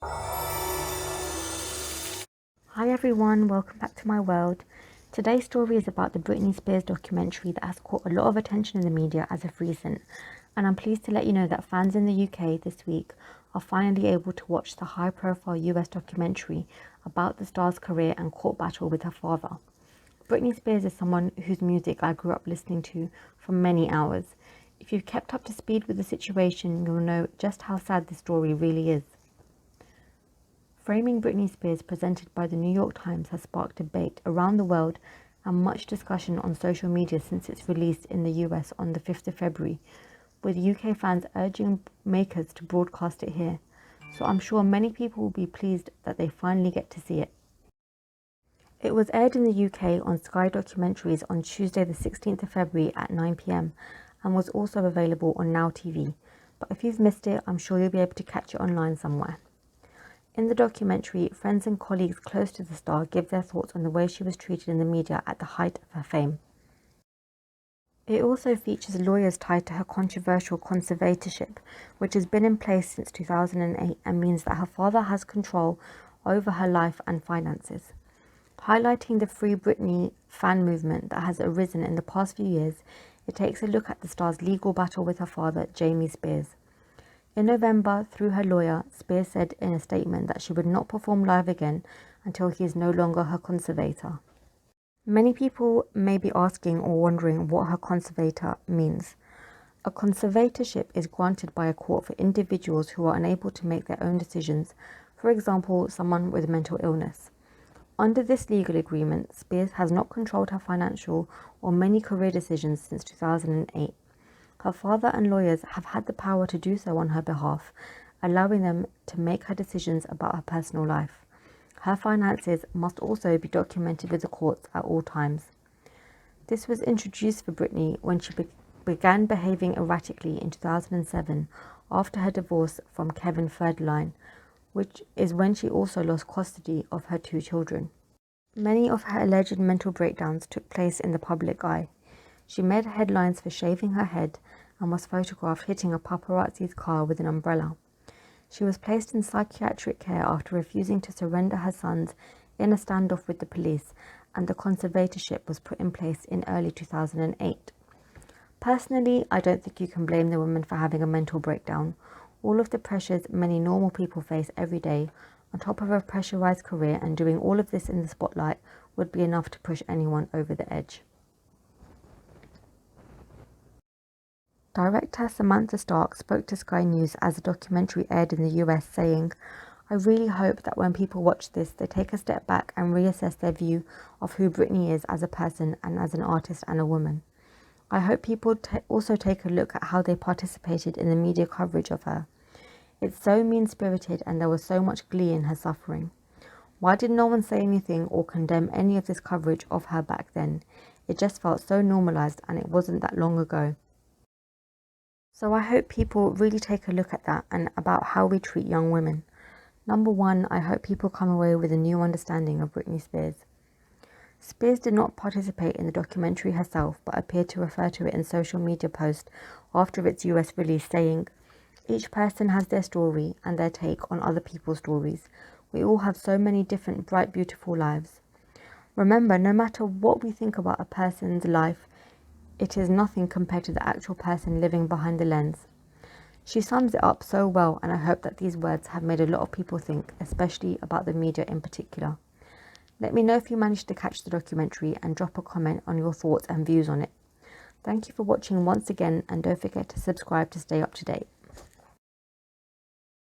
Hi everyone, welcome back to my world. Today's story is about the Britney Spears documentary that has caught a lot of attention in the media as of recent, and I'm pleased to let you know that fans in the UK this week are finally able to watch the high-profile US documentary about the star's career and court battle with her father. Britney Spears is someone whose music I grew up listening to for many hours. If you've kept up to speed with the situation, you'll know just how sad the story really is. Framing Britney Spears, presented by the New York Times, has sparked debate around the world and much discussion on social media since its release in the US on the 5th of February, with UK fans urging makers to broadcast it here. So I'm sure many people will be pleased that they finally get to see it. It was aired in the UK on Sky Documentaries on Tuesday the 16th of February at 9 p.m. and was also available on Now TV. But if you've missed it, I'm sure you'll be able to catch it online somewhere. In the documentary, friends and colleagues close to the star give their thoughts on the way she was treated in the media at the height of her fame. It also features lawyers tied to her controversial conservatorship, which has been in place since 2008 and means that her father has control over her life and finances. Highlighting the Free Britney fan movement that has arisen in the past few years, it takes a look at the star's legal battle with her father, Jamie Spears. In November, through her lawyer, Spears said in a statement that she would not perform live again until he is no longer her conservator. Many people may be asking or wondering what her conservator means. A conservatorship is granted by a court for individuals who are unable to make their own decisions, for example, someone with mental illness. Under this legal agreement, Spears has not controlled her financial or many career decisions since 2008. Her father and lawyers have had the power to do so on her behalf, allowing them to make her decisions about her personal life. Her finances must also be documented with the courts at all times. This was introduced for Britney when she began behaving erratically in 2007 after her divorce from Kevin Federline, which is when she also lost custody of her 2 children. Many of her alleged mental breakdowns took place in the public eye. She made headlines for shaving her head and was photographed hitting a paparazzi's car with an umbrella. She was placed in psychiatric care after refusing to surrender her sons in a standoff with the police, and the conservatorship was put in place in early 2008. Personally, I don't think you can blame the woman for having a mental breakdown. All of the pressures many normal people face every day, on top of a pressurized career, and doing all of this in the spotlight would be enough to push anyone over the edge. Director Samantha Stark spoke to Sky News as the documentary aired in the US, saying, "I really hope that when people watch this, they take a step back and reassess their view of who Britney is as a person and as an artist and a woman. I hope people also take a look at how they participated in the media coverage of her. It's so mean-spirited and there was so much glee in her suffering. Why did no one say anything or condemn any of this coverage of her back then? It just felt so normalized, and it wasn't that long ago. So I hope people really take a look at that and about how we treat young women. Number one, I hope people come away with a new understanding of Britney Spears." Spears did not participate in the documentary herself, but appeared to refer to it in social media posts after its US release, saying, "Each person has their story and their take on other people's stories. We all have so many different, bright, beautiful lives. Remember, no matter what we think about a person's life, it is nothing compared to the actual person living behind the lens." She sums it up so well, and I hope that these words have made a lot of people think, especially about the media in particular. Let me know if you managed to catch the documentary and drop a comment on your thoughts and views on it. Thank you for watching once again, and don't forget to subscribe to stay up to date.